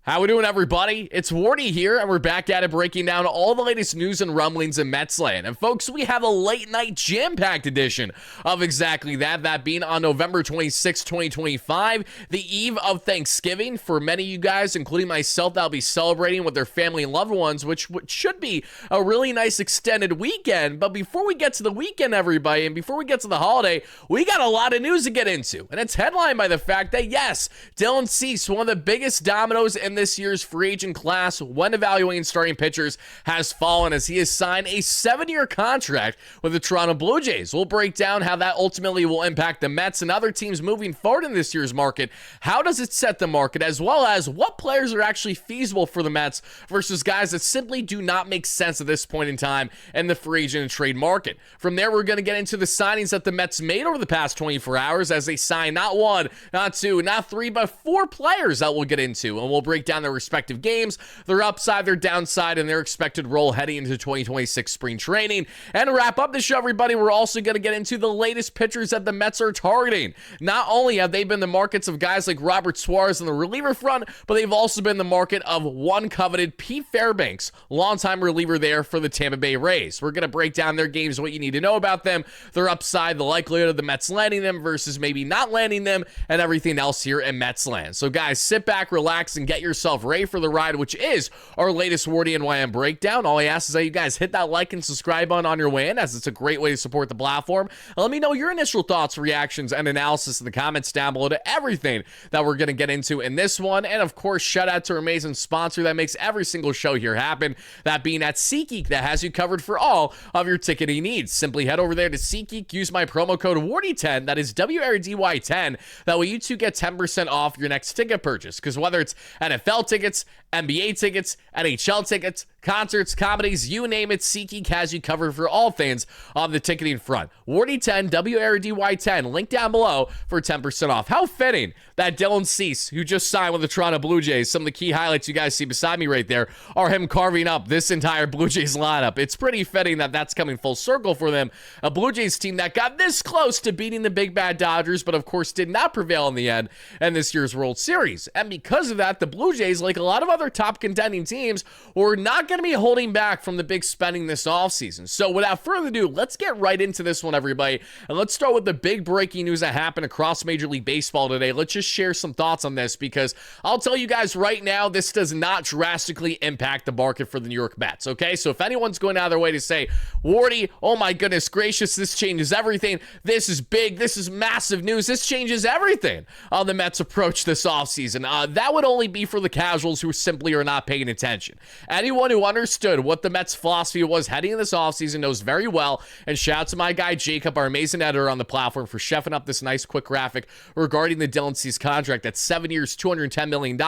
How we doing, everybody? It's Wardy here, and we're back at it breaking down all the latest news and rumblings in Mets land. And folks, we have a late night jam-packed edition of exactly that, that being on November 26, 2025, the eve of Thanksgiving. For many of you guys, including myself, that'll be celebrating with their family and loved ones, which should be a really nice extended weekend. But before we get to the weekend, everybody, and before we get to the holiday, we got a lot of news to get into. And it's headlined by the fact that, yes, Dylan Cease, one of the biggest dominoes in this year's free agent class when evaluating starting pitchers, has fallen as he has signed a 7-year contract with the Toronto Blue Jays. We'll break down how that ultimately will impact the Mets and other teams moving forward in this year's market. How does it set the market, as well as what players are actually feasible for the Mets versus guys that simply do not make sense at this point in time in the free agent and trade market. From there, we're going to get into the signings that the Mets made over the past 24 hours as they signed not one, not two, not three, but 4 players that we'll get into, and we'll break down their respective games, their upside, their downside, and their expected role heading into 2026 spring training. And to wrap up the show, everybody, we're also going to get into the latest pitchers that the Mets are targeting. Not only have they been the markets of guys like Robert Suarez on the reliever front, but they've also been the market of one coveted Pete Fairbanks, longtime reliever there for the Tampa Bay Rays. We're going to break down their games, what you need to know about them, their upside, the likelihood of the Mets landing them versus maybe not landing them, and everything else here in Mets land. So guys, sit back, relax, and get yourself ready for the ride, which is our latest WardyNYM breakdown. All I ask is that you guys hit that like and subscribe button on your way in, as it's a great way to support the platform. And let me know your initial thoughts, reactions, and analysis in the comments down below to everything that we're going to get into in this one. And of course, shout out to our amazing sponsor that makes every single show here happen, that being at SeatGeek, that has you covered for all of your ticketing needs. Simply head over there to SeatGeek, use my promo code WARDY10, that is WARDY10, that way you too get 10% off your next ticket purchase. Because whether it's NFL tickets, NBA tickets, NHL tickets, concerts, comedies, you name it, SeatGeek has you covered for all fans on the ticketing front. WARDY10, WARDY10, link down below for 10% off. How fitting that Dylan Cease, who just signed with the Toronto Blue Jays, some of the key highlights you guys see beside me right there are him carving up this entire Blue Jays lineup. It's pretty fitting that that's coming full circle for them. A Blue Jays team that got this close to beating the big bad Dodgers, but of course did not prevail in the end in this year's World Series. And because of that, the Blue Jays, like a lot of other top contending teams, were not going to be holding back from the big spending this offseason. So without further ado, let's get right into this one, everybody. And let's start with the big breaking news that happened across Major League Baseball today. Let's just share some thoughts on this, because I'll tell you guys right now, this does not drastically impact the market for the New York Mets, okay? So if anyone's going out of their way to say, Wardy, oh my goodness gracious, this changes everything, this is big, this is massive news, this changes everything on the Mets' approach this offseason, that would only be for the casuals who simply are not paying attention. Anyone who understood what the Mets' philosophy was heading into this offseason knows very well, and shout out to my guy Jacob, our amazing editor on the platform, for chefing up this nice quick graphic regarding the Dylan Cease contract at 7 years, $210 million.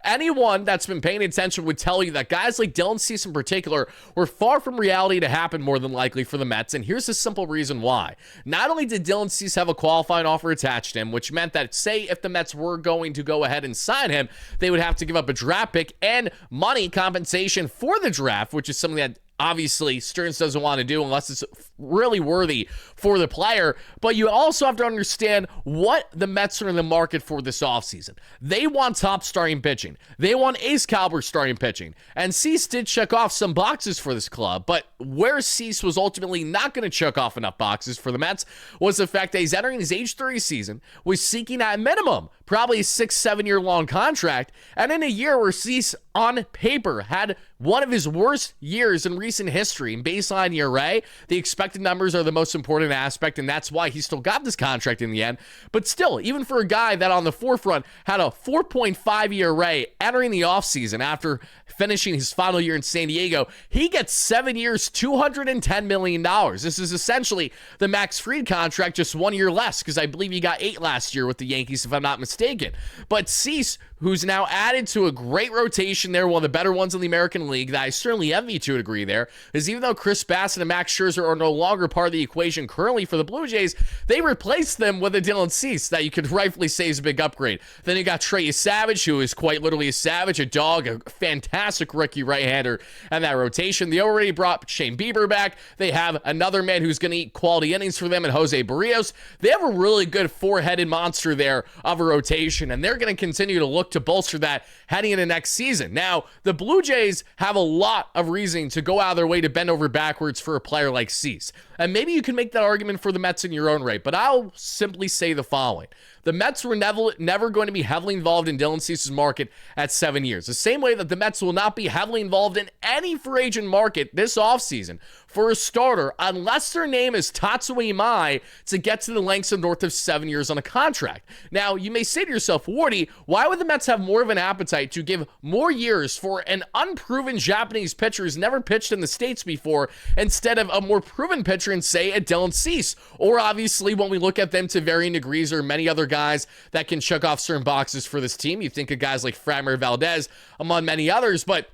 Anyone that's been paying attention would tell you that guys like Dylan Cease in particular were far from reality to happen more than likely for the Mets, and here's the simple reason why. Not only did Dylan Cease have a qualifying offer attached to him, which meant that, say, if the Mets were going to go ahead and sign him, they would have to give up a draft pick and money compensation for the draft, which is something that obviously Stearns doesn't want to do unless it's really worthy for the player. But you also have to understand what the Mets are in the market for this offseason. They want top starting pitching. They want ace caliber starting pitching. And Cease did check off some boxes for this club, but where Cease was ultimately not going to check off enough boxes for the Mets was the fact that he's entering his age 30 season, was seeking at minimum probably a 6-7 year long contract, and in a year where Cease on paper had one of his worst years in recent history in baseline ERA, the expected numbers are the most important aspect, and that's why he still got this contract in the end. But still, even for a guy that on the forefront had a 4.5 ERA entering the offseason after finishing his final year in San Diego, he gets 7 years, $210 million. This is essentially the Max Fried contract, just 1 year less, because I believe he got 8 last year with the Yankees, if I'm not mistaken. But Cease, who's now added to a great rotation there, one of the better ones in the American League, that I certainly envy to a degree there, there is even though Chris Bassett and Max Scherzer are no longer part of the equation currently for the Blue Jays, they replaced them with a Dylan Cease that you could rightfully say is a big upgrade. Then you got Trey Savage, who is quite literally a savage, a dog, a fantastic rookie right-hander in that rotation. They already brought Shane Bieber back. They have another man who's going to eat quality innings for them in Jose Barrios. They have a really good four-headed monster there of a rotation, and they're going to continue to look to bolster that heading into next season. Now, the Blue Jays have a lot of reason to go out of their way to bend over backwards for a player like Cease. And maybe you can make that argument for the Mets in your own right, but I'll simply say the following. The Mets were never going to be heavily involved in Dylan Cease's market at 7 years. The same way that the Mets will not be heavily involved in any free agent market this offseason for a starter unless their name is Tatsuya Imai to get to the lengths of north of 7 years on a contract. Now, you may say to yourself, Wardy, why would the Mets have more of an appetite to give more years for an unproven Japanese pitcher who's never pitched in the States before instead of a more proven pitcher in, say, a Dylan Cease? Or obviously, when we look at them to varying degrees or many other guys that can check off certain boxes for this team, you think of guys like Framber Valdez, among many others, but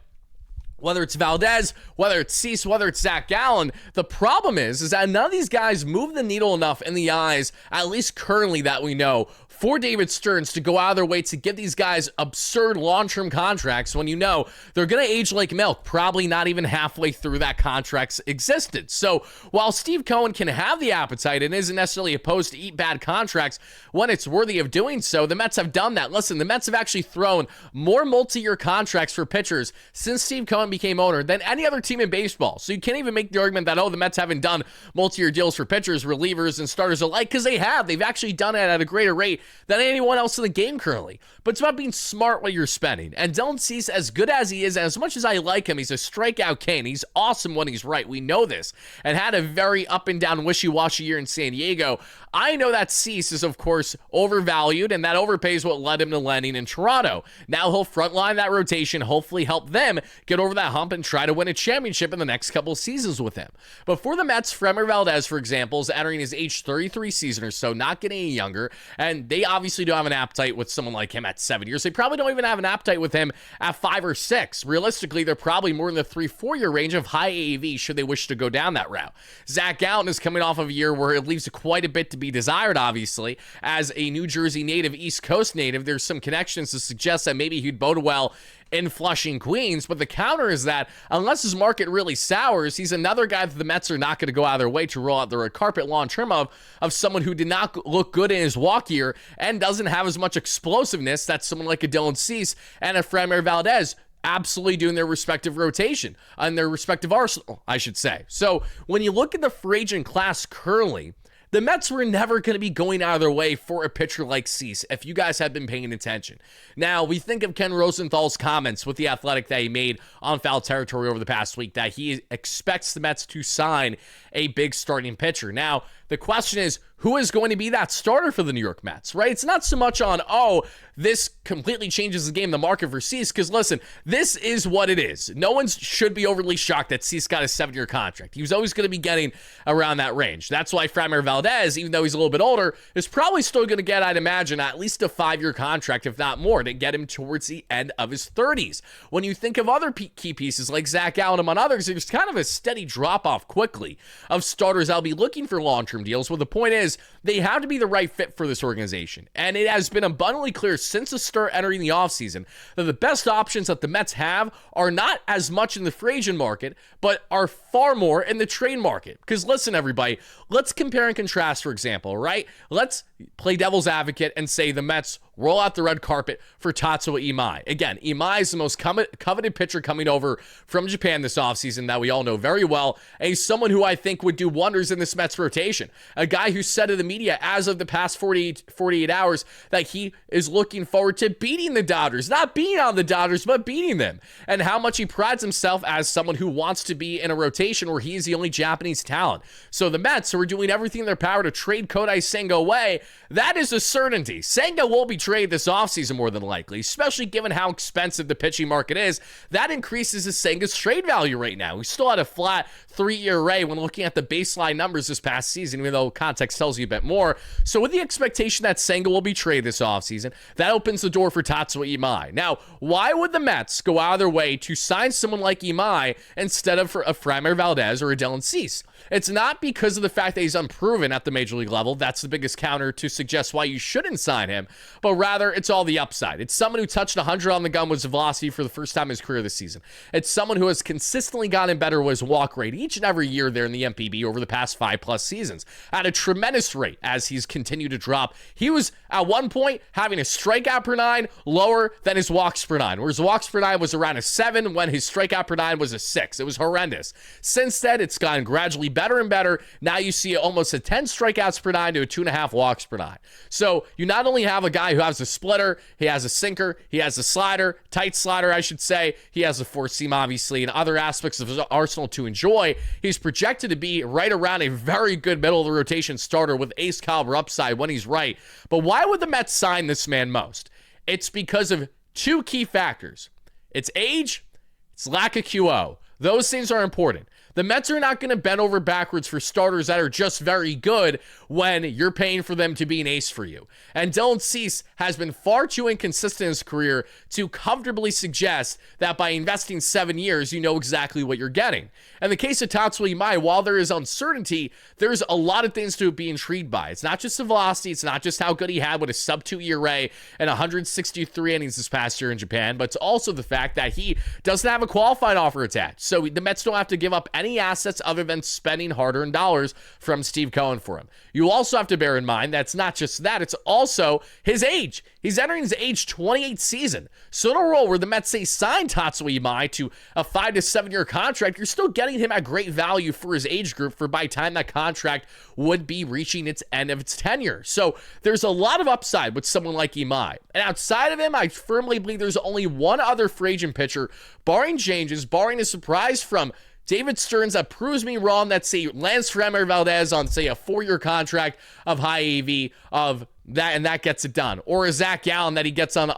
whether it's Valdez, whether it's Cease, whether it's Zach Gallen, the problem is that none of these guys move the needle enough in the eyes, at least currently that we know, for David Stearns to go out of their way to give these guys absurd long-term contracts when you know they're going to age like milk, probably not even halfway through that contract's existence. So while Steve Cohen can have the appetite and isn't necessarily opposed to eat bad contracts when it's worthy of doing so, the Mets have done that. Listen, the Mets have actually thrown more multi-year contracts for pitchers since Steve Cohen became owner than any other team in baseball. So you can't even make the argument that, oh, the Mets haven't done multi-year deals for pitchers, relievers, and starters alike, because they have. They've actually done it at a greater rate than anyone else in the game currently. But it's about being smart what you're spending. And Dylan Cease, as good as he is, as much as I like him, he's a strikeout king. He's awesome when he's right. We know this. And had a very up and down wishy-washy year in San Diego. I know that Cease is, of course, overvalued, and that overpays what led him to landing in Toronto. Now he'll frontline that rotation, hopefully help them get over that hump and try to win a championship in the next couple of seasons with him. But for the Mets, Framber Valdez, for example, is entering his age 33 season or so, not getting any younger, and they obviously don't have an appetite with someone like him at 7 years. They probably don't even have an appetite with him at 5 or 6. Realistically, they're probably more in the 3-4 year range of high AAV should they wish to go down that route. Zach Gallen is coming off of a year where it leaves quite a bit to be desired, obviously. As a New Jersey native, East Coast native, there's some connections to suggest that maybe he'd bode well in Flushing, Queens, but the counter is that unless his market really sours, he's another guy that the Mets are not going to go out of their way to roll out the red carpet long term of someone who did not look good in his walk year and doesn't have as much explosiveness that someone like a Dylan Cease and a Framber Valdez absolutely doing their respective rotation and their respective arsenal, I should say. So when you look at the free agent class currently, the Mets were never going to be going out of their way for a pitcher like Cease, if you guys have been paying attention. Now, we think of Ken Rosenthal's comments with The Athletic that he made on Foul Territory over the past week, that he expects the Mets to sign a big starting pitcher. Now, the question is, who is going to be that starter for the New York Mets, right? It's not so much on, oh, this completely changes the game, the market for Cease, because listen, this is what it is. No one should be overly shocked that Cease got a 7-year contract. He was always going to be getting around that range. That's why Framber Valdez, even though he's a little bit older, is probably still going to get, I'd imagine, at least a 5-year contract, if not more, to get him towards the end of his 30s. When you think of other key pieces like Zach Gallen, among others, there's kind of a steady drop-off quickly of starters I'll be looking for long-term deals. Well, the point is, they have to be the right fit for this organization. And it has been abundantly clear since the start entering the offseason that the best options that the Mets have are not as much in the free agent market, but are far more in the trade market. Because listen, everybody, let's compare and contrast, for example, right? Let's play devil's advocate and say the Mets roll out the red carpet for Tatsuya Imai. Again, Imai is the most coveted pitcher coming over from Japan this offseason that we all know very well. And he's someone who I think would do wonders in this Mets rotation. A guy who said to the media as of the past 48 hours that he is looking forward to beating the Dodgers. Not being on the Dodgers, but beating them. And how much he prides himself as someone who wants to be in a rotation where he is the only Japanese talent. So the Mets, who are doing everything in their power to trade Kodai Senga away, that is a certainty. Senga will be traded this offseason more than likely, especially given how expensive the pitching market is. That increases his Senga's trade value right now. We still had a flat 3-year ERA when looking at the baseline numbers this past season, even though context tells you a bit more. So with the expectation that Senga will be traded this offseason, that opens the door for Tatsuya Imai. Now, why would the Mets go out of their way to sign someone like Imai instead of for a Framber Valdez or a Dylan Cease? It's not because of the fact that he's unproven at the major league level. That's the biggest counter to suggest why you shouldn't sign him, but rather it's all the upside. It's someone who touched 100 on the gun with his velocity for the first time in his career this season. It's someone who has consistently gotten better with his walk rate each and every year there in the MPB over the past 5+ seasons at a tremendous rate as he's continued to drop. He was at one point having a strikeout per 9 lower than his walks per 9, whereas walks per 9 was around a 7 when his strikeout per 9 was a 6. It was horrendous. Since then, it's gotten gradually better and better. Now you see almost a 10 strikeouts per 9 to a 2.5 walks per 9. So you not only have a guy who has a splitter, he has a sinker, he has a slider, tight slider, I should say. He has a 4-seam, obviously, and other aspects of his arsenal to enjoy. He's projected to be right around a very good middle of the rotation starter with ace caliber upside when he's right. But why would the Mets sign this man most? It's because of two key factors. It's age, it's lack of QO. Those things are important. The Mets are not going to bend over backwards for starters that are just very good when you're paying for them to be an ace for you. And Dylan Cease has been far too inconsistent in his career to comfortably suggest that by investing 7 years, you know exactly what you're getting. In the case of Tatsuya Imai, while there is uncertainty, there's a lot of things to be intrigued by. It's not just the velocity, it's not just how good he had with a sub-2 ERA and 163 innings this past year in Japan, but it's also the fact that he doesn't have a qualified offer attached. So the Mets don't have to give up any assets other than spending hard-earned dollars from Steve Cohen for him. You also have to bear in mind that's not just that, it's also his age. He's entering his age 28 season. So in a role where the Mets say sign Tatsuya Imai to a 5 to 7 year contract, you're still getting him at great value for his age group for by the time that contract would be reaching its end of its tenure. So there's a lot of upside with someone like Imai. And outside of him, I firmly believe there's only one other free agent pitcher, barring changes, barring a surprise from David Stearns that proves me wrong, that say Lance Framber Valdez on say a 4-year contract of high AV of that, and that gets it done. Or a Zach Gallen that he gets him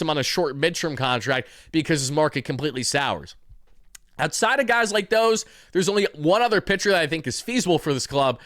on a short midterm contract because his market completely sours. Outside of guys like those, there's only one other pitcher that I think is feasible for this club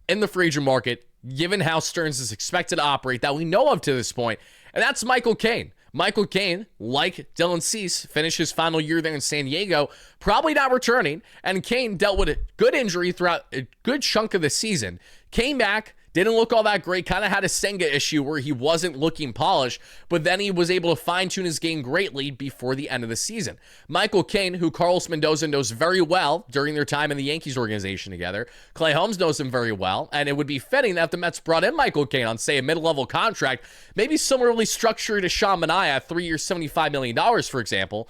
in the free agent market, given how Stearns is expected to operate that we know of to this point, and that's Michael Cain. Michael Cain, like Dylan Cease, finished his final year there in San Diego, probably not returning, and Cain dealt with a good injury throughout a good chunk of the season. Came back, didn't look all that great, kind of had a Senga issue where he wasn't looking polished, but then he was able to fine-tune his game greatly before the end of the season. Michael Cain, who Carlos Mendoza knows very well during their time in the Yankees organization together, Clay Holmes knows him very well, and it would be fitting that if the Mets brought in Michael Cain on, say, a mid-level contract, maybe similarly structured to Sean Manaea at 3 years, $75 million, for example,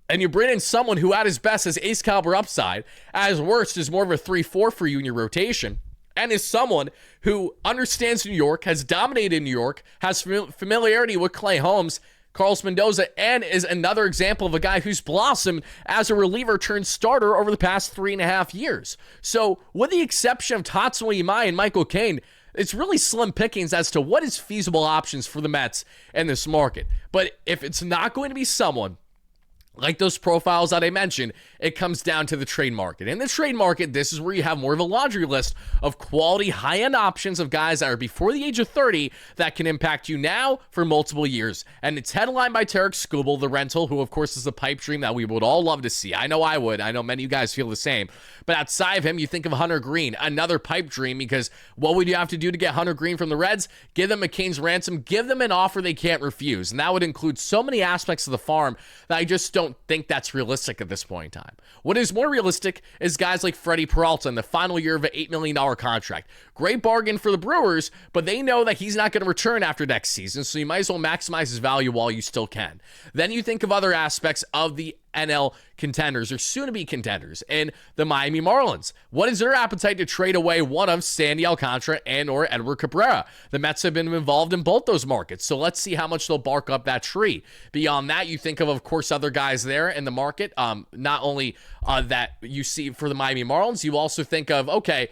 and you bring in someone who at his best has ace caliber upside, at his worst is more of a 3-4 for you in your rotation, and is someone who understands New York, has dominated New York, has familiarity with Clay Holmes, Carlos Mendoza, and is another example of a guy who's blossomed as a reliever turned starter over the past 3.5 years. So with the exception of Tatsuya Imai and Michael Cain, it's really slim pickings as to what is feasible options for the Mets in this market. But if it's not going to be someone like those profiles that I mentioned, it comes down to the trade market. In the trade market, this is where you have more of a laundry list of quality high-end options of guys that are before the age of 30 that can impact you now for multiple years. And it's headlined by Tarek Skubal, the rental, who of course is a pipe dream that we would all love to see. I know I would. I know many of you guys feel the same. But outside of him, you think of Hunter Green, another pipe dream, because what would you have to do to get Hunter Green from the Reds? Give them McCain's ransom, give them an offer they can't refuse. And that would include so many aspects of the farm that I just don't think that's realistic at this point in time. What is more realistic is guys like Freddie Peralta in the final year of an $8 million contract. Great bargain for the Brewers, but they know that he's not going to return after next season, so you might as well maximize his value while you still can. Then you think of other aspects of the NL contenders or soon-to-be contenders and the Miami Marlins. What is their appetite to trade away one of Sandy Alcantara and or Edward Cabrera? The Mets have been involved in both those markets, so let's see how much they'll bark up that tree. Beyond that, you think of course, other guys there in the market. Not only that you see for the Miami Marlins, you also think of, okay,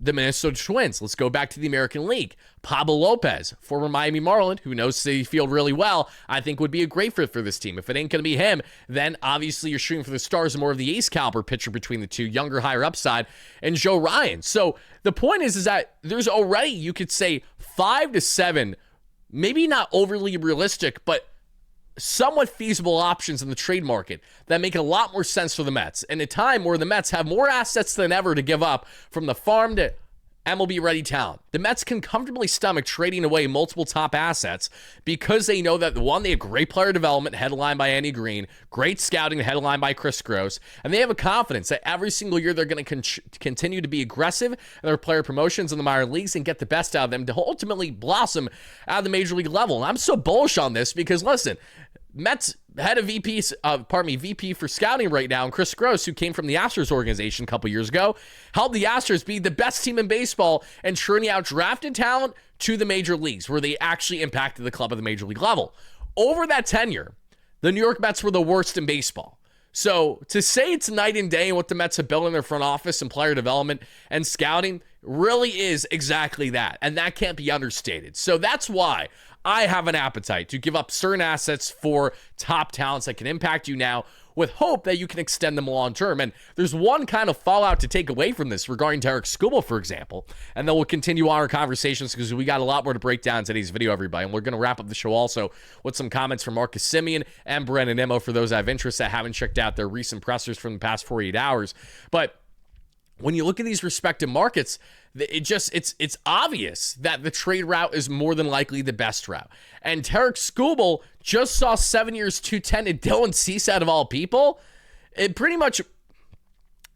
the Minnesota Twins. Let's go back to the American League. Pablo Lopez, former Miami Marlin, who knows Citi Field really well, I think would be a great fit for this team. If it ain't going to be him, then obviously you're shooting for the stars, more of the ace caliber pitcher between the two, younger, higher upside, and Joe Ryan. So the point is that there's already, you could say, 5 to 7, maybe not overly realistic, but somewhat feasible options in the trade market that make a lot more sense for the Mets in a time where the Mets have more assets than ever to give up, from the farm to MLB-ready talent. The Mets can comfortably stomach trading away multiple top assets because they know that, one, they have great player development headlined by Andy Green, great scouting headlined by Chris Gross, and they have a confidence that every single year they're going to continue to be aggressive in their player promotions in the minor leagues and get the best out of them to ultimately blossom at the major league level. And I'm so bullish on this because, listen, Mets head of VP for scouting right now, and Chris Gross, who came from the Astros organization a couple years ago, helped the Astros be the best team in baseball and churning out drafted talent to the major leagues, where they actually impacted the club at the major league level. Over that tenure, the New York Mets were the worst in baseball. So to say it's night and day in what the Mets have built in their front office and player development and scouting really is exactly that, and that can't be understated. So that's why I have an appetite to give up certain assets for top talents that can impact you now, with hope that you can extend them long term. And there's one kind of fallout to take away from this regarding Tarik Skubal, for example, and then we'll continue on our conversations because we got a lot more to break down in today's video, everybody. And we're going to wrap up the show also with some comments from Marcus Semien and Brandon Nimmo for those that have interest that haven't checked out their recent pressers from the past 48 hours. But when you look at these respective markets, it's obvious that the trade route is more than likely the best route. And Tarik Skubal just saw 7 years, $210 to Dylan Cease out of all people. It pretty much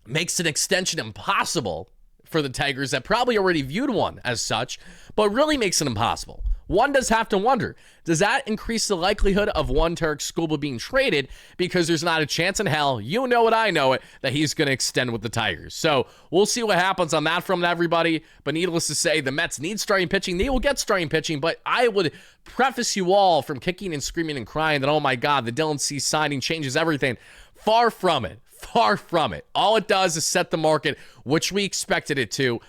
makes an extension impossible for the Tigers that probably already viewed one as such, but really makes it impossible. One does have to wonder, does that increase the likelihood of one Tarik Skubal being traded, because there's not a chance in hell, you know it, I know it, that he's going to extend with the Tigers. So we'll see what happens on that from everybody, but needless to say, the Mets need starting pitching. They will get starting pitching, but I would preface you all from kicking and screaming and crying that, oh my God, the Dylan Cease signing changes everything. Far from it. Far from it. All it does is set the market, which we expected it to.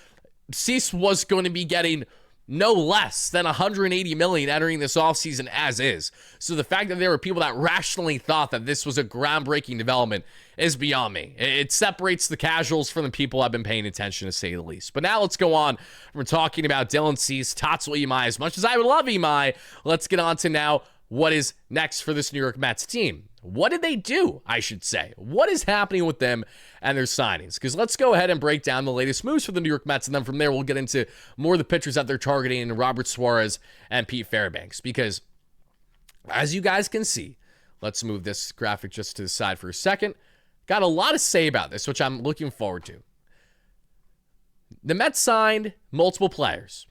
Cease was going to be getting no less than $180 million entering this offseason as is. So the fact that there were people that rationally thought that this was a groundbreaking development is beyond me. It separates the casuals from the people I've been paying attention, to say the least. But now let's go on. We're talking about Dylan Cease, Tatsuo Imai. As much as I would love Imai, let's get on to now what is next for this New York Mets team. What did they do, I should say? What is happening with them and their signings? Because let's go ahead and break down the latest moves for the New York Mets, and then from there we'll get into more of the pitchers that they're targeting, Robert Suarez and Pete Fairbanks. Because as you guys can see, let's move this graphic just to the side for a second. Got a lot to say about this, which I'm looking forward to. The Mets signed multiple players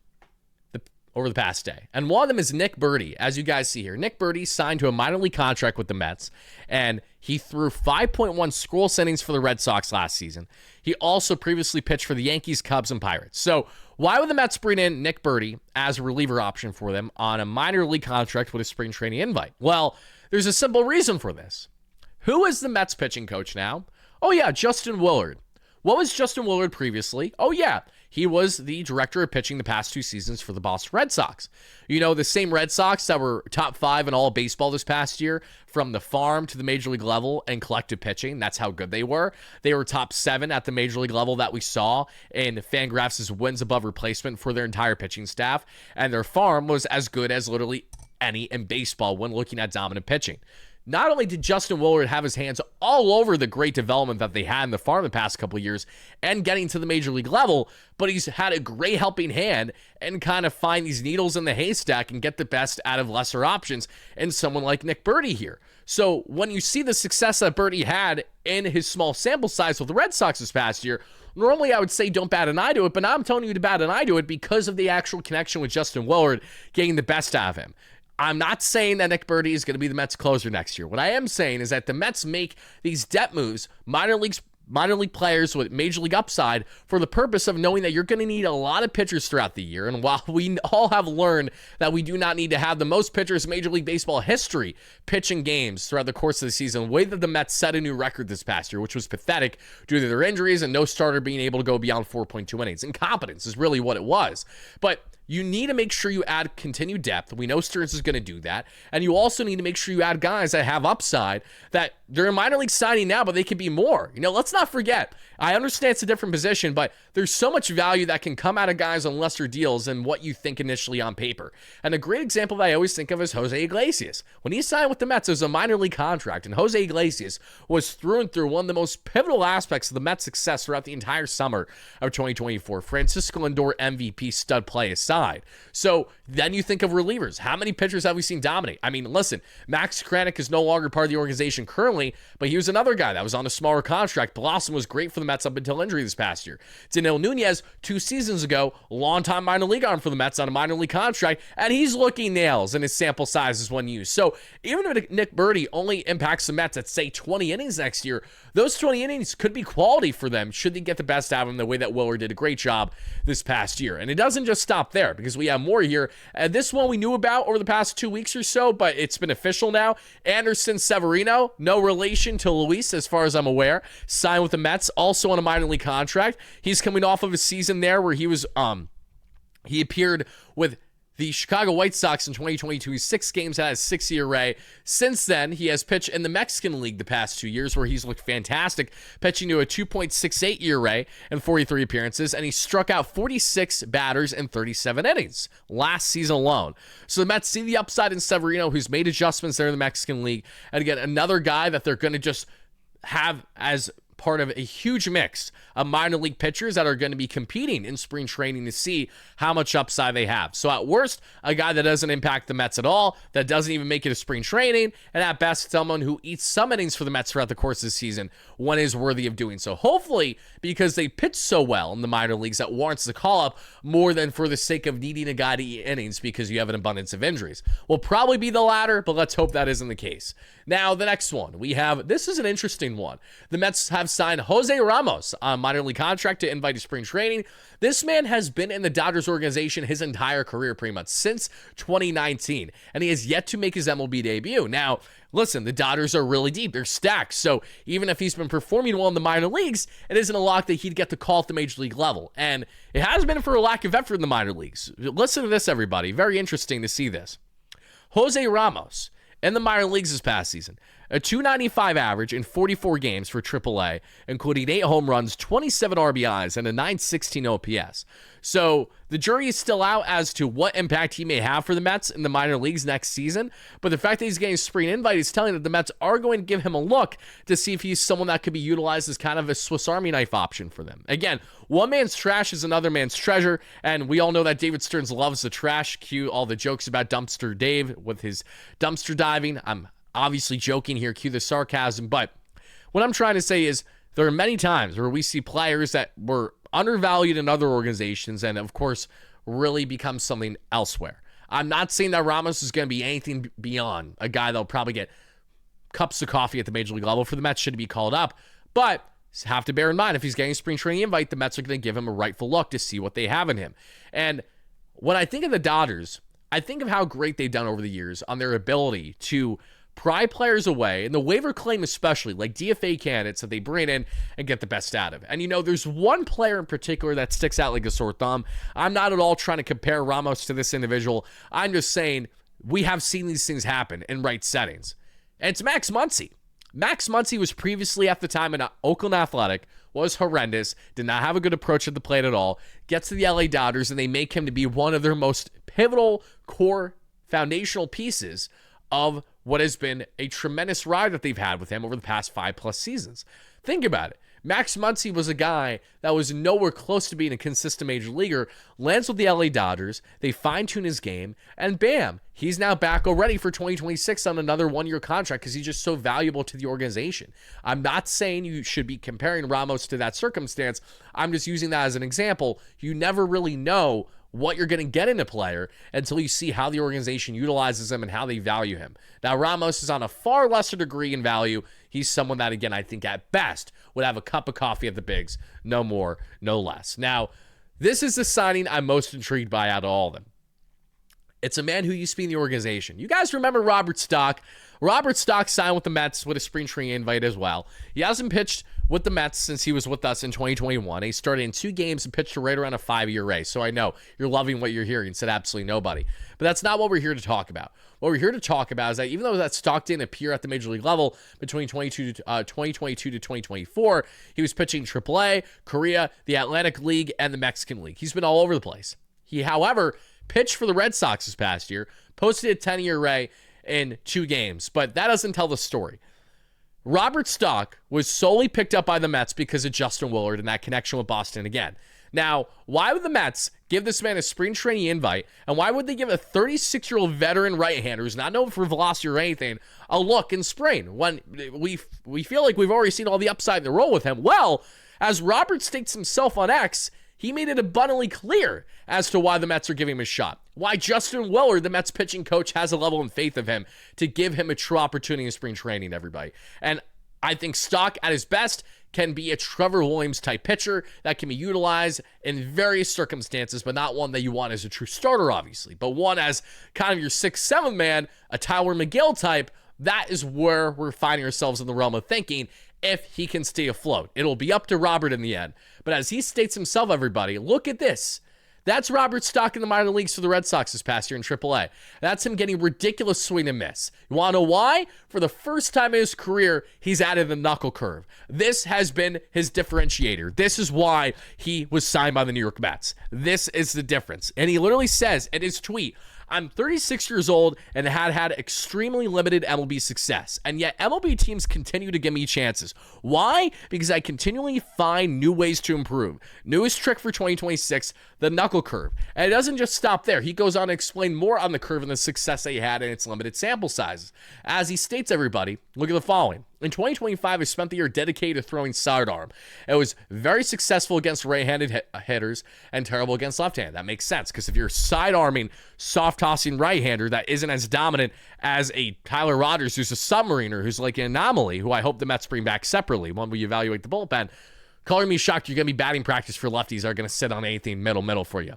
over the past day. And one of them is Nick Birdie, as you guys see here. Nick Birdie signed to a minor league contract with the Mets, and he threw 5.1 scroll innings for the Red Sox last season. He also previously pitched for the Yankees, Cubs, and Pirates. So why would the Mets bring in Nick Birdie as a reliever option for them on a minor league contract with a spring training invite? Well, there's a simple reason for this. Who is the Mets pitching coach now? Oh yeah, Justin Willard. What was Justin Willard previously? Oh yeah, he was the director of pitching the past 2 seasons for the Boston Red Sox. You know, the same Red Sox that were top 5 in all of baseball this past year, from the farm to the major league level and collective pitching. That's how good they were. They were top 7 at the major league level that we saw in Fangraphs' wins above replacement for their entire pitching staff. And their farm was as good as literally any in baseball when looking at dominant pitching. Not only did Justin Willard have his hands all over the great development that they had in the farm the past couple of years and getting to the major league level, but he's had a great helping hand and kind of find these needles in the haystack and get the best out of lesser options in someone like Nick Birdie here. So when you see the success that Birdie had in his small sample size with the Red Sox this past year, normally I would say don't bat an eye to it, but now I'm telling you to bat an eye to it because of the actual connection with Justin Willard getting the best out of him. I'm not saying that Nick Birdie is going to be the Mets closer next year. What I am saying is that the Mets make these depth moves, minor leagues minor league players with major league upside for the purpose of knowing that you're going to need a lot of pitchers throughout the year. And while we all have learned that we do not need to have the most pitchers in Major League Baseball history pitching games throughout the course of the season, the way that the Mets set a new record this past year, which was pathetic due to their injuries and no starter being able to go beyond 4.2 innings. Incompetence is really what it was. But you need to make sure you add continued depth. We know Stearns is going to do that. And you also need to make sure you add guys that have upside, that they're a minor league signing now, but they could be more. Let's not forget, I understand it's a different position, but there's so much value that can come out of guys on lesser deals than what you think initially on paper. And a great example that I always think of is Jose Iglesias. When he signed with the Mets, it was a minor league contract, and Jose Iglesias was through and through one of the most pivotal aspects of the Mets' success throughout the entire summer of 2024. Francisco Lindor MVP stud play aside. So then you think of relievers. How many pitchers have we seen dominate? I mean, listen, Max Kranick is no longer part of the organization currently, but he was another guy that was on a smaller contract. Blossom was great for the Mets up until injury this past year. Danilo Nunez, 2 seasons ago, longtime minor league arm for the Mets on a minor league contract, and he's looking nails, and his sample size is one use. So even if Nick Birdie only impacts the Mets at, say, 20 innings next year, those 20 innings could be quality for them should they get the best out of him the way that Willard did a great job this past year. And it doesn't just stop there, because we have more here. And this one we knew about over the past 2 weeks or so, but it's been official now. Anderson Severino, no relation to Luis as far as I'm aware, signed with the Mets, also on a minor league contract. He's coming off of a season there where he was he appeared with the Chicago White Sox in 2022. He's 6 games, had a 6 ERA. Since then, he has pitched in the Mexican League the past 2 years, where he's looked fantastic, pitching to a 2.68 ERA in 43 appearances, and he struck out 46 batters in 37 innings last season alone. So the Mets see the upside in Severino, who's made adjustments there in the Mexican League, and again, another guy that they're going to just have as part of a huge mix of minor league pitchers that are going to be competing in spring training to see how much upside they have. So at worst, a guy that doesn't impact the Mets at all, that doesn't even make it to spring training, and at best, someone who eats some innings for the Mets throughout the course of the season when is worthy of doing so. Hopefully, because they pitch so well in the minor leagues, that warrants the call-up more than for the sake of needing a guy to eat innings because you have an abundance of injuries. Will probably be the latter, but let's hope that isn't the case. Now, the next one, this is an interesting one. The Mets have signed Jose Ramos on a minor league contract to invite to spring training. This man has been in the Dodgers organization his entire career, pretty much since 2019, and he has yet to make his MLB debut. Now, listen, the Dodgers are really deep. They're stacked, so even if he's been performing well in the minor leagues, it isn't a lock that he'd get the call at the major league level, and it has been for a lack of effort in the minor leagues. Listen to this, everybody. Very interesting to see this. Jose Ramos, in the minor leagues this past season, a .295 average in 44 games for AAA, including 8 home runs, 27 RBIs, and a .916 OPS. So the jury is still out as to what impact he may have for the Mets in the minor leagues next season, but the fact that he's getting a spring invite is telling that the Mets are going to give him a look to see if he's someone that could be utilized as kind of a Swiss Army knife option for them. Again, one man's trash is another man's treasure, and we all know that David Stearns loves the trash. Cue all the jokes about Dumpster Dave with his dumpster diving. I'm obviously joking here, cue the sarcasm, but what I'm trying to say is there are many times where we see players that were undervalued in other organizations and, of course, really become something elsewhere. I'm not saying that Ramos is going to be anything beyond a guy that'll probably get cups of coffee at the major league level for the Mets should he be called up, but have to bear in mind if he's getting a spring training invite, the Mets are going to give him a rightful look to see what they have in him. And when I think of the Dodgers, I think of how great they've done over the years on their ability to pry players away, and the waiver claim especially, like DFA candidates that they bring in and get the best out of. And there's one player in particular that sticks out like a sore thumb. I'm not at all trying to compare Ramos to this individual. I'm just saying we have seen these things happen in right settings. And it's Max Muncy. Max Muncy was previously at the time in Oakland Athletic, was horrendous, did not have a good approach at the plate at all, gets to the LA Dodgers, and they make him to be one of their most pivotal core foundational pieces of what has been a tremendous ride that they've had with him over the past 5+ seasons. Think about it. Max Muncy was a guy that was nowhere close to being a consistent major leaguer, lands with the LA Dodgers, they fine-tune his game, and bam, he's now back already for 2026 on another one-year contract because he's just so valuable to the organization. I'm not saying you should be comparing Ramos to that circumstance. I'm just using that as an example. You never really know what you're going to get in a player until you see how the organization utilizes him and how they value him. Now, Ramos is on a far lesser degree in value. He's someone that, again, I think at best would have a cup of coffee at the bigs. No more, no less. Now, this is the signing I'm most intrigued by out of all of them. It's a man who used to be in the organization. You guys remember Robert Stock? Robert Stock signed with the Mets with a spring training invite as well. He hasn't pitched with the Mets since he was with us in 2021. He started in 2 games and pitched right around a 5 ERA. So I know you're loving what you're hearing. Said absolutely nobody. But that's not what we're here to talk about. What we're here to talk about is that even though that Stock didn't appear at the major league level between 2022 to 2024, he was pitching AAA, Korea, the Atlantic League, and the Mexican League. He's been all over the place. He, however, pitched for the Red Sox this past year, posted a 10 ERA in 2 games, but that doesn't tell the story. Robert Stock was solely picked up by the Mets because of Justin Willard and that connection with Boston again. Now, why would the Mets give this man a spring training invite, and why would they give a 36-year-old veteran right-hander who's not known for velocity or anything a look in spring when we feel like we've already seen all the upside in the role with him? Well, as Robert states himself on X, he made it abundantly clear as to why the Mets are giving him a shot. Why Justin Willard, the Mets pitching coach, has a level of faith of him to give him a true opportunity in spring training, everybody. And I think Stock, at his best, can be a Trevor Williams-type pitcher that can be utilized in various circumstances, but not one that you want as a true starter, obviously. But one as kind of your 6th, 7th man, a Tyler McGill type. That is where we're finding ourselves in the realm of thinking if he can stay afloat. It'll be up to Robert in the end. But as he states himself, everybody, look at this. That's Robert Stock in the minor leagues for the Red Sox this past year in AAA. That's him getting ridiculous swing and miss. You want to know why? For the first time in his career, he's added the knuckle curve. This has been his differentiator. This is why he was signed by the New York Mets. This is the difference. And he literally says in his tweet, I'm 36 years old and had extremely limited MLB success, and yet MLB teams continue to give me chances. Why? Because I continually find new ways to improve. Newest trick for 2026, the knuckle curve. And it doesn't just stop there. He goes on to explain more on the curve and the success that he had in its limited sample sizes. As he states, everybody, look at the following. In 2025, I spent the year dedicated to throwing sidearm. It was very successful against right-handed hitters and terrible against left-handed. That makes sense, because if you're side-arming, soft-tossing right-hander that isn't as dominant as a Tyler Rogers, who's a submariner, who's like an anomaly, who I hope the Mets bring back separately when we evaluate the bullpen, color me shocked you're going to be batting practice for lefties that are going to sit on anything middle for you.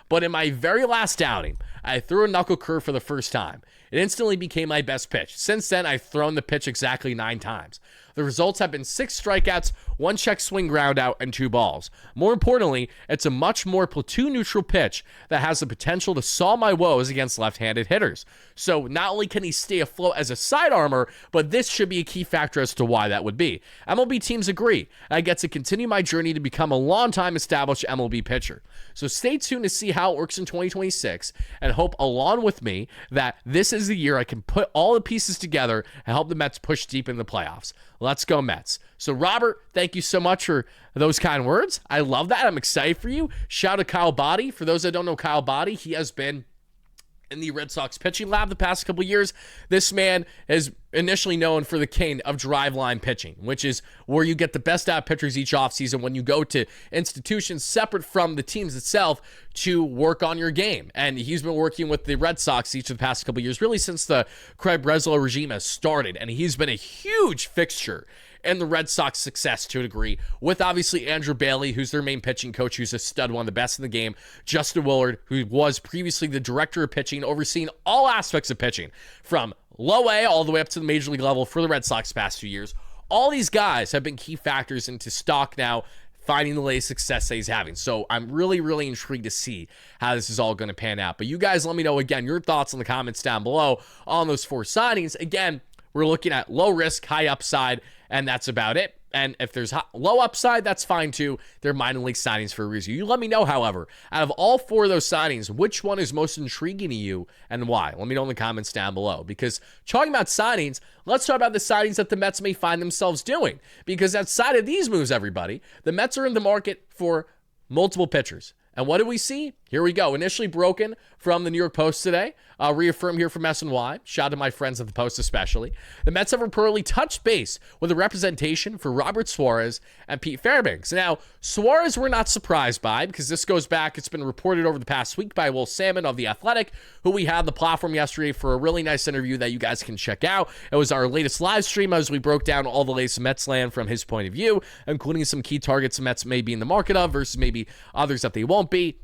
But in my very last outing, I threw a knuckle curve for the first time. It instantly became my best pitch. Since then, I've thrown the pitch exactly 9 times. The results have been 6 strikeouts, 1 check swing ground out, and 2 balls. More importantly, it's a much more platoon-neutral pitch that has the potential to solve my woes against left-handed hitters. So not only can he stay afloat as a sidearmer, but this should be a key factor as to why that would be. MLB teams agree. I get to continue my journey to become a long-time established MLB pitcher. So stay tuned to see how it works in 2026, and hope along with me that this is the year I can put all the pieces together and help the Mets push deep in the playoffs. Let's go Mets. So Robert, thank you so much for those kind words. I love that. I'm excited for you. Shout out to Kyle Boddy. For those that don't know Kyle Boddy, he has been in the Red Sox pitching lab the past couple years. This man is initially known for the king of driveline pitching, which is where you get the best out of pitchers each offseason when you go to institutions separate from the teams itself to work on your game. And he's been working with the Red Sox each of the past couple years, really since the Craig Breslow regime has started. And he's been a huge fixture in the Red Sox success to a degree, with obviously Andrew Bailey, who's their main pitching coach, who's a stud, one of the best in the game, Justin Willard, who was previously the director of pitching, overseeing all aspects of pitching, from low A all the way up to the major league level for the Red Sox past 2 years. All these guys have been key factors into Stock now finding the latest success that he's having. So I'm really intrigued to see how this is all going to pan out. But you guys let me know, again, your thoughts in the comments down below on those 4 signings. Again, we're looking at low risk, high upside, and that's about it. And if there's low upside, that's fine too. They're minor league signings for a reason. You let me know, however, out of all 4 of those signings, which one is most intriguing to you and why? Let me know in the comments down below. Because talking about signings, let's talk about the signings that the Mets may find themselves doing. Because outside of these moves, everybody, the Mets are in the market for multiple pitchers. And what did we see? Here we go. Initially broken from the New York Post today. Reaffirmed here from SNY. Shout out to my friends at the Post especially. The Mets have reportedly touched base with a representation for Robert Suarez and Pete Fairbanks. Now, Suarez we're not surprised by because this goes back, it's been reported over the past week by Will Salmon of The Athletic, who we had the platform yesterday for a really nice interview that you guys can check out. It was our latest live stream as we broke down all the latest Mets land from his point of view, including some key targets the Mets may be in the market of versus maybe others that they won't be.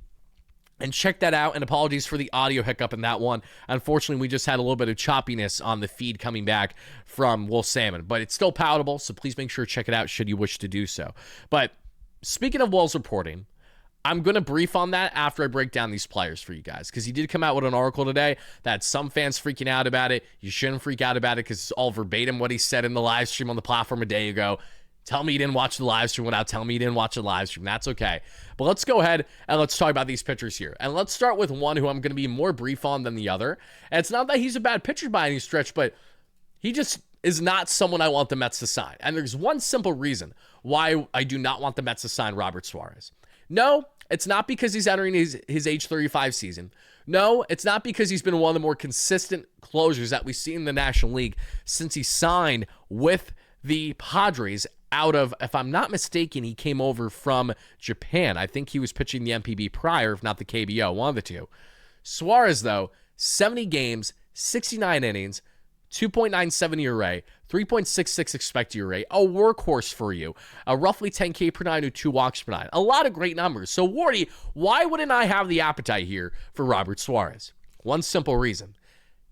And check that out, and apologies for the audio hiccup in that one. Unfortunately, we just had a little bit of choppiness on the feed coming back from Will Salmon, but it's still palatable, so please make sure to check it out should you wish to do so. But speaking of Will's reporting, I'm going to brief on that after I break down these players for you guys, because he did come out with an article today that had some fans freaking out about it. You shouldn't freak out about it because it's all verbatim what he said in the live stream on the platform a day ago. Tell me you didn't watch the live stream without telling me you didn't watch the live stream. That's okay. But let's go ahead and let's talk about these pitchers here. And let's start with one who I'm going to be more brief on than the other. And it's not that he's a bad pitcher by any stretch, but he just is not someone I want the Mets to sign. And there's one simple reason why I do not want the Mets to sign Robert Suarez. No, it's not because he's entering his age 35 season. No, it's not because he's been one of the more consistent closers that we've seen in the National League since he signed with the Padres out of, if I'm not mistaken, he came over from Japan. I think he was pitching the MPB prior, if not the KBO, one of the two. Suarez, though, 70 games, 69 innings, 2.97 ERA, 3.66 expected ERA, a workhorse for you, a roughly 10K per nine with 2 walks per nine. A lot of great numbers. So, Wardy, why wouldn't I have the appetite here for Robert Suarez? One simple reason.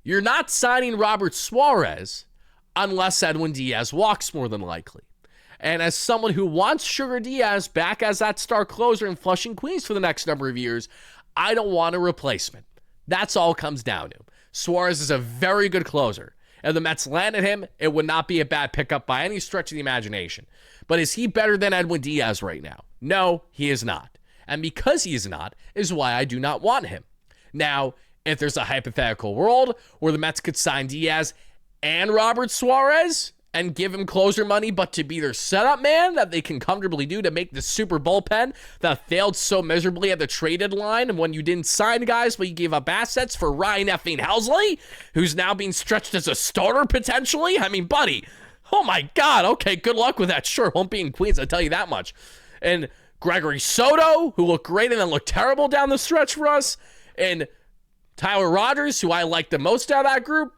You're not signing Robert Suarez unless Edwin Diaz walks, more than likely. And as someone who wants Sugar Diaz back as that star closer in Flushing, Queens for the next number of years, I don't want a replacement. That's all it comes down to. Suarez is a very good closer. If the Mets landed him, it would not be a bad pickup by any stretch of the imagination. But is he better than Edwin Diaz right now? No, he is not. And because he is not, is why I do not want him. Now, if there's a hypothetical world where the Mets could sign Diaz and Robert Suarez and give him closer money, but to be their setup man that they can comfortably do to make the super bullpen that failed so miserably at the trade deadline when you didn't sign guys, but you gave up assets for Ryan effing Helsley, who's now being stretched as a starter potentially? I mean, buddy, oh my God, okay, good luck with that. Sure, won't be in Queens, I'll tell you that much. And Gregory Soto, who looked great and then looked terrible down the stretch for us, and Tyler Rogers, who I like the most out of that group.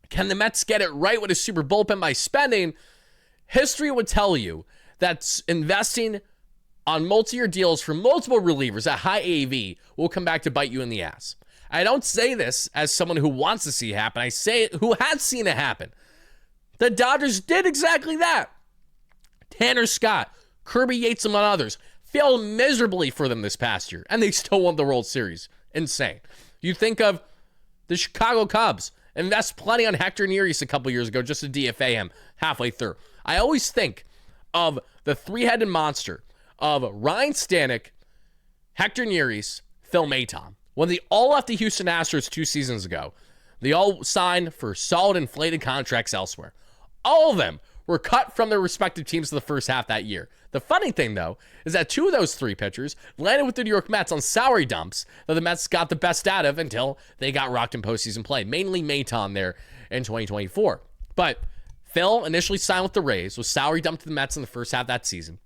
Can the Mets get it right with a super bullpen by spending? History would tell you that investing on multi-year deals for multiple relievers at high AAV will come back to bite you in the ass. I don't say this as someone who wants to see it happen. I say it who has seen it happen. The Dodgers did exactly that. Tanner Scott, Kirby Yates, and others failed miserably for them this past year, and they still won the World Series. Insane. You think of the Chicago Cubs. Invest plenty on Hector Neris a couple years ago just to DFA him halfway through. I always think of the three-headed monster of Ryan Stanek, Hector Neris, Phil Maton. When they all left the Houston Astros 2 seasons ago, they all signed for solid inflated contracts elsewhere. All of them were cut from their respective teams in the first half that year. The funny thing, though, is that 2 of those 3 pitchers landed with the New York Mets on salary dumps that the Mets got the best out of until they got rocked in postseason play, mainly Maton there in 2024. But Phil initially signed with the Rays, was salary dumped to the Mets in the first half of that season.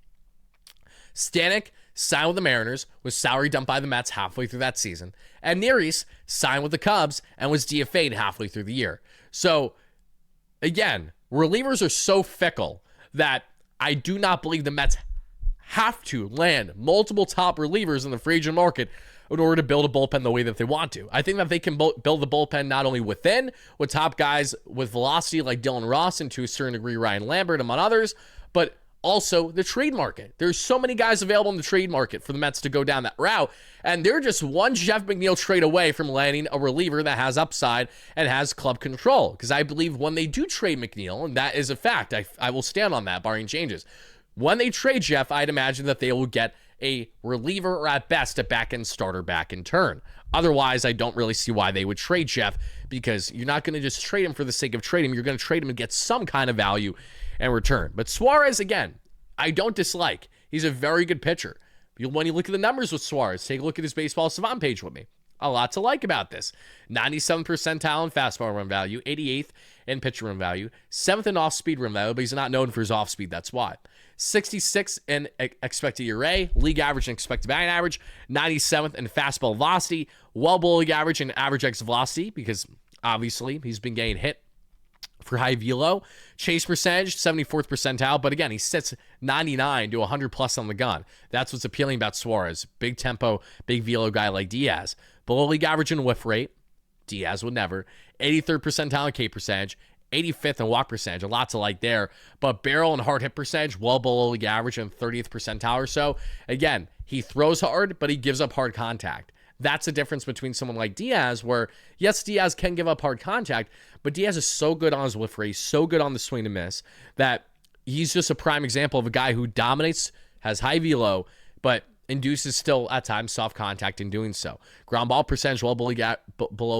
Stanek signed with the Mariners, was salary dumped by the Mets halfway through that season. And Neris signed with the Cubs and was DFA'd halfway through the year. So, again, relievers are so fickle that I do not believe the Mets have to land multiple top relievers in the free agent market in order to build a bullpen the way that they want to. I think that they can build the bullpen not only within with top guys with velocity like Dylan Ross and to a certain degree Ryan Lambert among others, but also the trade market. There's so many guys available in the trade market for the Mets to go down that route, and they're just one Jeff McNeil trade away from landing a reliever that has upside and has club control. Because I believe when they do trade McNeil, and that is a fact, I will stand on that, barring changes. When they trade Jeff, I'd imagine that they will get a reliever or at best a back-end starter back in turn. Otherwise, I don't really see why they would trade Jeff, because you're not going to just trade him for the sake of trading him. You're going to trade him and get some kind of value in return. But Suarez, again, I don't dislike. He's a very good pitcher. When you look at the numbers with Suarez, take a look at his baseball savant page with me. A lot to like about this. 97th percentile in fastball run value, 88th in pitch run value, 7th in off-speed run value, but he's not known for his off-speed, that's why. 66th in expected ERA, league average and expected batting average, 97th in fastball velocity, well below league average and average exit velocity because obviously he's been getting hit for high velo. Chase percentage, 74th percentile, but again, he sits 99 to 100 plus on the gun. That's what's appealing about Suarez. Big tempo, big velo guy like Diaz. Below league average in whiff rate, Diaz would never. 83rd percentile in K percentage, 85th in walk percentage, a lot to like there. But barrel and hard hit percentage, well below league average and 30th percentile or so. Again, he throws hard, but he gives up hard contact. That's the difference between someone like Diaz, where, yes, Diaz can give up hard contact, but Diaz is so good on his whiff rate, so good on the swing and miss, that he's just a prime example of a guy who dominates, has high velo, but induces still, at times, soft contact in doing so. Ground ball percentage well below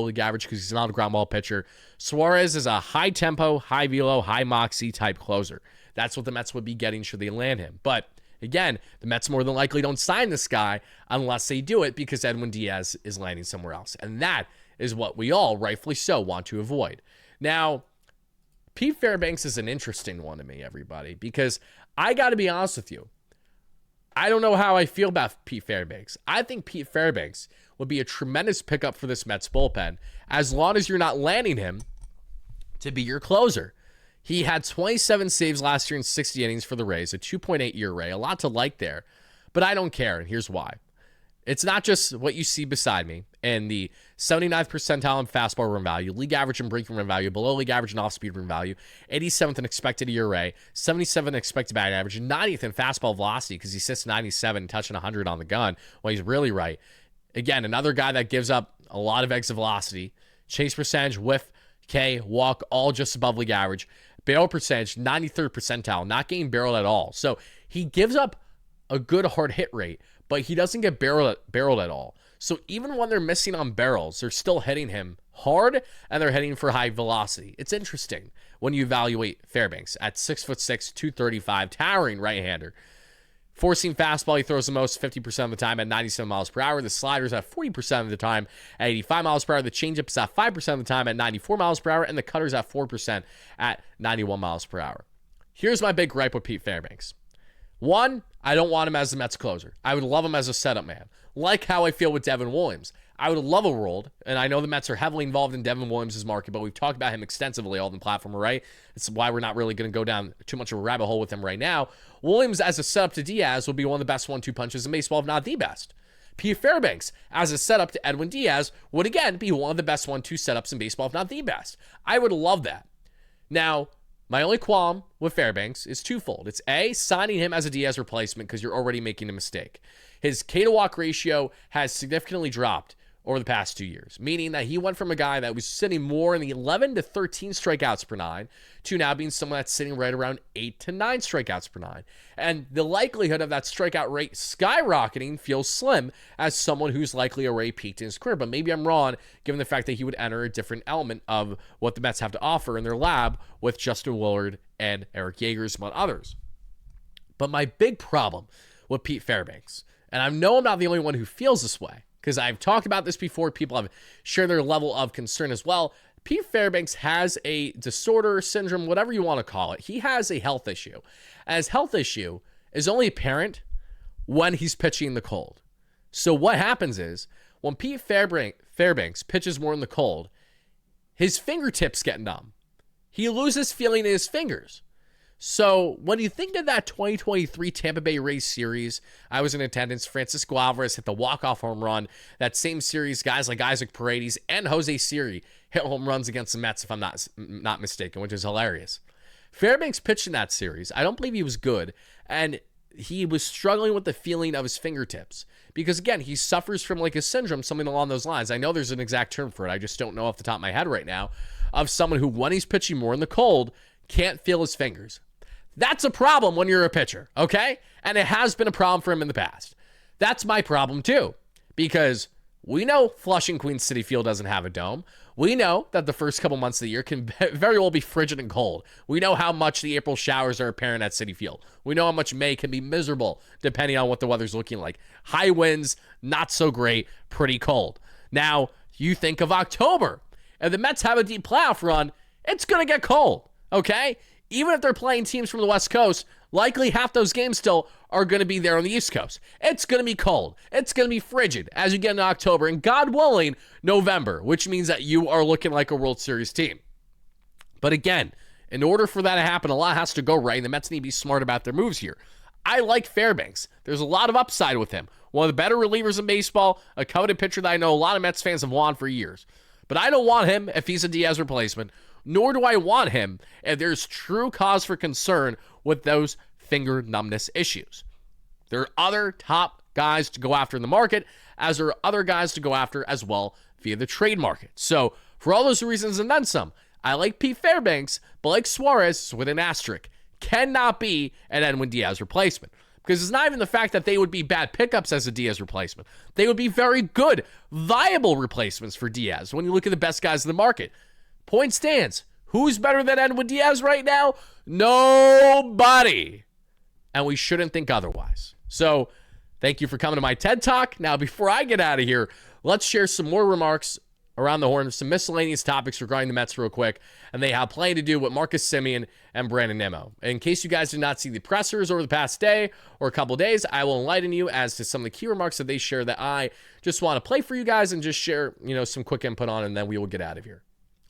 league average because he's not a ground ball pitcher. Suarez is a high-tempo, high velo, high moxie type closer. That's what the Mets would be getting should they land him. But again, the Mets more than likely don't sign this guy unless they do it because Edwin Diaz is landing somewhere else. And that is what we all, rightfully so, want to avoid. Now, Pete Fairbanks is an interesting one to me, everybody, because I got to be honest with you. I don't know how I feel about Pete Fairbanks. I think Pete Fairbanks would be a tremendous pickup for this Mets bullpen as long as you're not landing him to be your closer. He had 27 saves last year in 60 innings for the Rays, a 2.8 ERA, a lot to like there. But I don't care, and here's why. It's not just what you see beside me and the 79th percentile in fastball run value, league average in breaking run value, below league average in off-speed run value, 87th in expected ERA, 77th in expected batting average, 90th in fastball velocity because he sits 97, touching 100 on the gun. Well, he's really right. Again, another guy that gives up a lot of exit velocity. Chase percentage, whiff, K, walk, all just above league average. Barrel percentage, 93rd percentile, not getting barreled at all. So he gives up a good hard hit rate, but he doesn't get barreled at all. So even when they're missing on barrels, they're still hitting him hard and they're hitting for high velocity. It's interesting when you evaluate Fairbanks at 6'6", 235, towering right-hander. Forcing fastball, he throws the most 50% of the time at 97 miles per hour. The slider's at 40% of the time at 85 miles per hour. The changeup is at 5% of the time at 94 miles per hour. And the cutter's at 4% at 91 miles per hour. Here's my big gripe with Pete Fairbanks. One, I don't want him as the Mets closer. I would love him as a setup man. Like how I feel with Devin Williams. I would love a world, and I know the Mets are heavily involved in Devin Williams' market, but we've talked about him extensively all on the platform, right? That's why we're not really going to go down too much of a rabbit hole with him right now. Williams as a setup to Diaz would be one of the best 1-2 punches in baseball, if not the best. Pete Fairbanks as a setup to Edwin Diaz would again be one of the best 1-2 setups in baseball, if not the best. I would love that. Now, my only qualm with Fairbanks is twofold. It's A, signing him as a Diaz replacement because you're already making a mistake. His K to walk ratio has significantly dropped over the past 2 years, meaning that he went from a guy that was sitting more in the 11 to 13 strikeouts per nine to now being someone that's sitting right around 8 to 9 strikeouts per nine. And the likelihood of that strikeout rate skyrocketing feels slim as someone who's likely already peaked in his career. But maybe I'm wrong, given the fact that he would enter a different element of what the Mets have to offer in their lab with Justin Willard and Eric Yeagers, among others. But my big problem with Pete Fairbanks, and I know I'm not the only one who feels this way, because I've talked about this before, people have shared their level of concern as well. Pete Fairbanks has a disorder, syndrome, whatever you want to call it. He has a health issue. And his health issue is only apparent when he's pitching in the cold. So what happens is, when Pete Fairbanks pitches more in the cold, his fingertips get numb. He loses feeling in his fingers. So when you think of that 2023 Tampa Bay Rays series, I was in attendance. Francisco Alvarez hit the walk-off home run. That same series, guys like Isaac Paredes and Jose Siri hit home runs against the Mets, if I'm not mistaken, which is hilarious. Fairbanks pitched in that series. I don't believe he was good, and he was struggling with the feeling of his fingertips because, again, he suffers from like a syndrome, something along those lines. I know there's an exact term for it. I just don't know off the top of my head right now, of someone who, when he's pitching more in the cold, can't feel his fingers. That's a problem when you're a pitcher, okay? And it has been a problem for him in the past. That's my problem too, because we know Flushing Queen City Field doesn't have a dome. We know that the first couple months of the year can very well be frigid and cold. We know how much the April showers are apparent at Citi Field. We know how much May can be miserable depending on what the weather's looking like. High winds, not so great, pretty cold. Now, you think of October, and the Mets have a deep playoff run, it's going to get cold, okay? Even if they're playing teams from the West Coast, likely half those games still are going to be there on the East Coast. It's going to be cold. It's going to be frigid as you get into October and, God willing, November, which means that you are looking like a World Series team. But again, in order for that to happen, a lot has to go right, and the Mets need to be smart about their moves here. I like Fairbanks. There's a lot of upside with him. One of the better relievers in baseball, a coveted pitcher that I know a lot of Mets fans have wanted for years. But I don't want him if he's a Diaz replacement, nor do I want him if there's true cause for concern with those finger numbness issues. There are other top guys to go after in the market, as there are other guys to go after as well via the trade market. So for all those reasons and then some, I like Pete Fairbanks, but like Suarez with an asterisk, cannot be an Edwin Diaz replacement. Because it's not even the fact that they would be bad pickups as a Diaz replacement. They would be very good, viable replacements for Diaz when you look at the best guys in the market. Point stands. Who's better than Edwin Diaz right now? Nobody. And we shouldn't think otherwise. So, thank you for coming to my TED Talk. Now, before I get out of here, let's share some more remarks around the horn, some miscellaneous topics regarding the Mets real quick, and they have plenty to do with Marcus Semien and WardyNYM. In case you guys did not see the pressers over the past day or a couple days, I will enlighten you as to some of the key remarks that they share that I just want to play for you guys and just share, some quick input on, and then we will get out of here.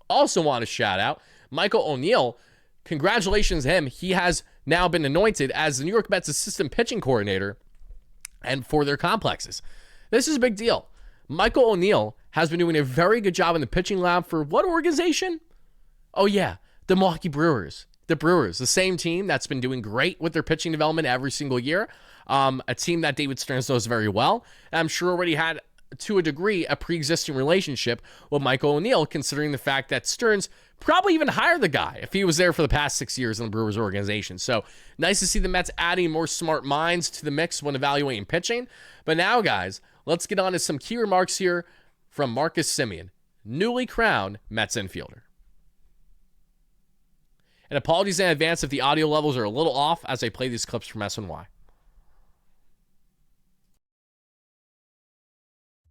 Also want to shout out Michael O'Neill. Congratulations to him. He has now been anointed as the New York Mets assistant pitching coordinator and for their complexes. This is a big deal. Michael O'Neill has been doing a very good job in the pitching lab for what organization? Oh, yeah, the Milwaukee Brewers. The Brewers, the same team that's been doing great with their pitching development every single year. A team that David Stearns knows very well. And I'm sure already had, to a degree, a pre-existing relationship with Michael O'Neill, considering the fact that Stearns probably even hired the guy if he was there for the past 6 years in the Brewers organization. So nice to see the Mets adding more smart minds to the mix when evaluating pitching. But now, guys, let's get on to some key remarks here from Marcus Semien, newly crowned Mets infielder. And apologies in advance if the audio levels are a little off as I play these clips from SNY.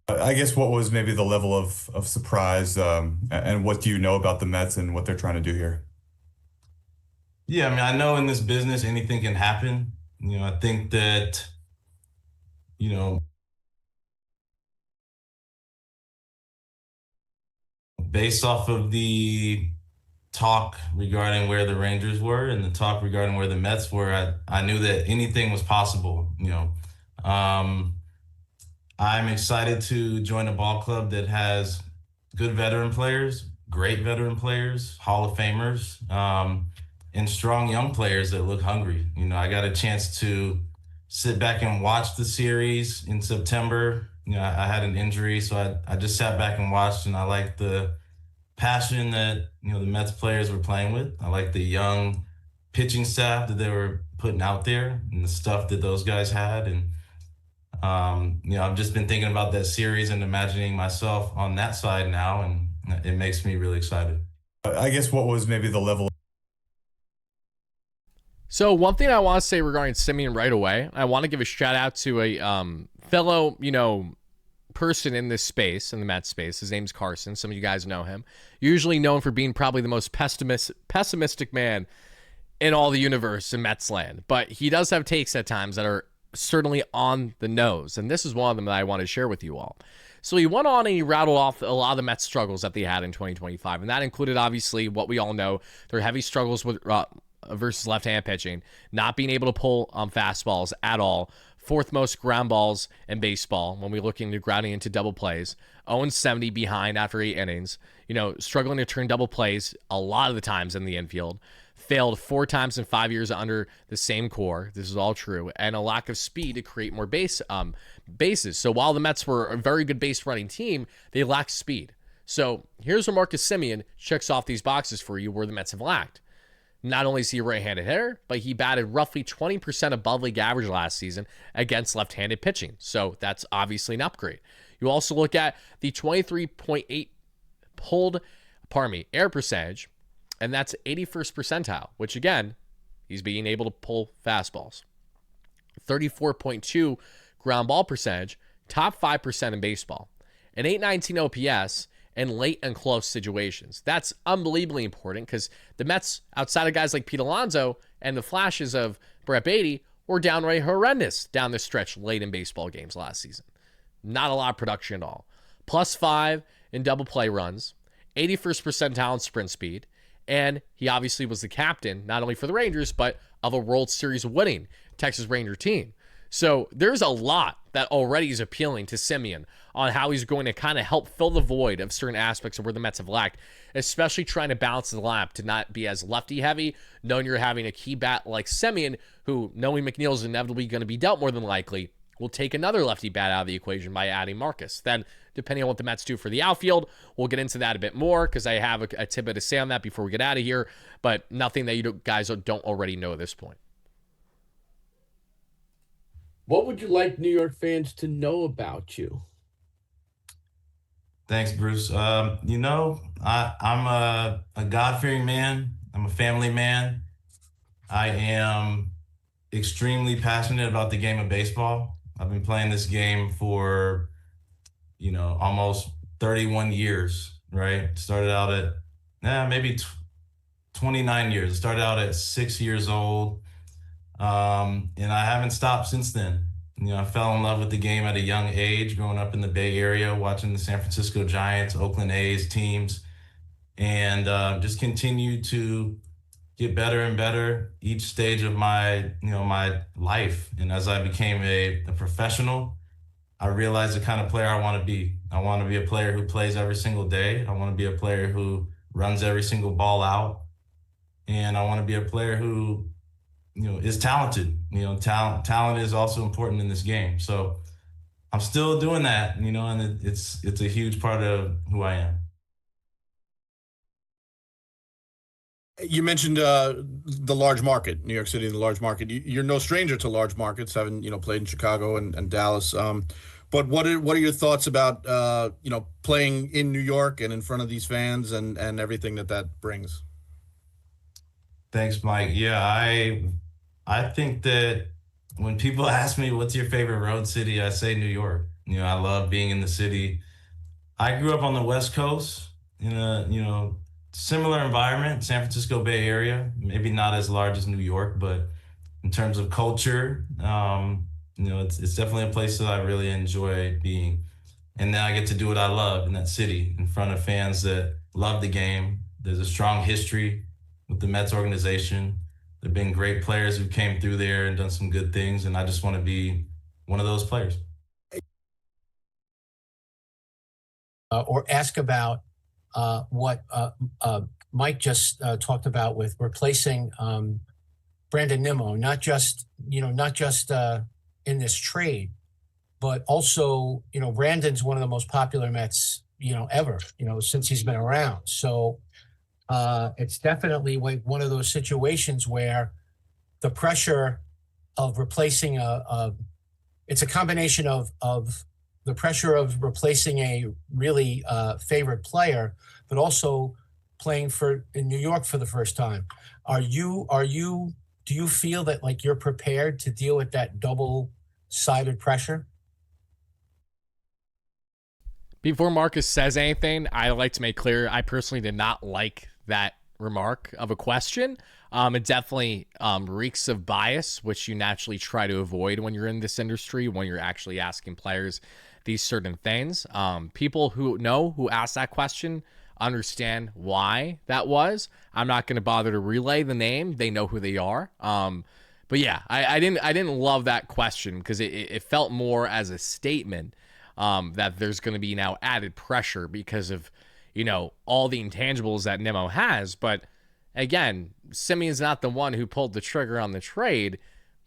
I guess what was maybe the level of surprise, and what do you know about the Mets and what they're trying to do here? Yeah, I mean, I know in this business anything can happen. I think that, based off of the talk regarding where the Rangers were and the talk regarding where the Mets were, I knew that anything was possible. I'm excited to join a ball club that has good veteran players, great veteran players, Hall of Famers, and strong young players that look hungry. I got a chance to sit back and watch the series in September. I had an injury, so I just sat back and watched, and I liked the passion that, the Mets players were playing with. I liked the young pitching staff that they were putting out there and the stuff that those guys had. And I've just been thinking about that series and imagining myself on that side now, and it makes me really excited. I guess what was maybe the level. So one thing I want to say regarding Semien right away, I want to give a shout out to a fellow, person in this space, in the Mets space. His name's Carson. Some of you guys know him. Usually known for being probably the most pessimistic man in all the universe in Mets land. But he does have takes at times that are certainly on the nose, and this is one of them that I want to share with you all. So he went on and he rattled off a lot of the Mets struggles that they had in 2025, and that included obviously what we all know, their heavy struggles with versus left-hand pitching, not being able to pull fastballs at all, fourth most ground balls in baseball when we're looking to grounding into double plays, 0-70 behind after 8 innings, struggling to turn double plays a lot of the times in the infield, failed 4 times in 5 years under the same core. This is all true. And a lack of speed to create more bases. So while the Mets were a very good base running team, they lacked speed. So here's where Marcus Semien checks off these boxes for you where the Mets have lacked. Not only is he a right-handed hitter, but he batted roughly 20% above league average last season against left-handed pitching. So that's obviously an upgrade. You also look at the 23.8 air percentage, and that's 81st percentile, which again, he's being able to pull fastballs. 34.2 ground ball percentage, top 5% in baseball. An 819 OPS in late and close situations. That's unbelievably important because the Mets, outside of guys like Pete Alonso and the flashes of Brett Beatty, were downright horrendous down the stretch late in baseball games last season. Not a lot of production at all. +5 in double play runs, 81st percentile in sprint speed, and he obviously was the captain, not only for the Rangers, but of a World Series winning Texas Ranger team. So there's a lot that already is appealing to Semien on how he's going to kind of help fill the void of certain aspects of where the Mets have lacked, especially trying to balance the lineup to not be as lefty heavy, knowing you're having a key bat like Semien, who, knowing McNeil is inevitably going to be dealt more than likely, will take another lefty bat out of the equation by adding Marcus. Then, depending on what the Mets do for the outfield, we'll get into that a bit more because I have a tidbit to say on that before we get out of here, but nothing that you guys don't already know at this point. What would you like New York fans to know about you? Thanks, Bruce. I'm a God-fearing man. I'm a family man. I am extremely passionate about the game of baseball. I've been playing this game for, almost 31 years, right? Started out at maybe 29 years. I started out at 6 years old. And I haven't stopped since then. I fell in love with the game at a young age, growing up in the Bay Area, watching the San Francisco Giants, Oakland A's teams, and just continued to get better and better each stage of my life. And as I became a professional, I realized the kind of player I want to be. I want to be a player who plays every single day. I want to be a player who runs every single ball out. And I want to be a player who is talented. Talent is also important in this game. So I'm still doing that, and it's a huge part of who I am. You mentioned the large market, New York City, the large market. You're no stranger to large markets, having played in Chicago and Dallas. But what are your thoughts about playing in New York and in front of these fans and everything that brings? Thanks, Mike. Yeah, I think that when people ask me what's your favorite road city, I say New York. I love being in the city. I grew up on the West Coast in a similar environment, San Francisco Bay Area, maybe not as large as New York, but in terms of culture, it's definitely a place that I really enjoy being. And now I get to do what I love in that city, in front of fans that love the game. There's a strong history with the Mets organization. There've been great players who came through there and done some good things, and I just want to be one of those players. Or ask about what Mike just talked about with replacing Brandon Nimmo, not just in this trade, but also Brandon's one of the most popular Mets ever since he's been around. So it's definitely like one of those situations where the pressure of replacing it's a combination of the pressure of replacing a really favorite player, but also playing in New York for the first time. Do you feel that like you're prepared to deal with that double-sided pressure? Before Marcus says anything, I like to make clear I personally did not like that remark of a question. It definitely reeks of bias, which you naturally try to avoid when you're in this industry, when you're actually asking players these certain things. People who asked that question understand why that was. I'm not going to bother to relay the name. They know who they are. But yeah, I didn't love that question because it felt more as a statement that there's going to be now added pressure because of all the intangibles that Nimmo has. But again, Semien's not the one who pulled the trigger on the trade.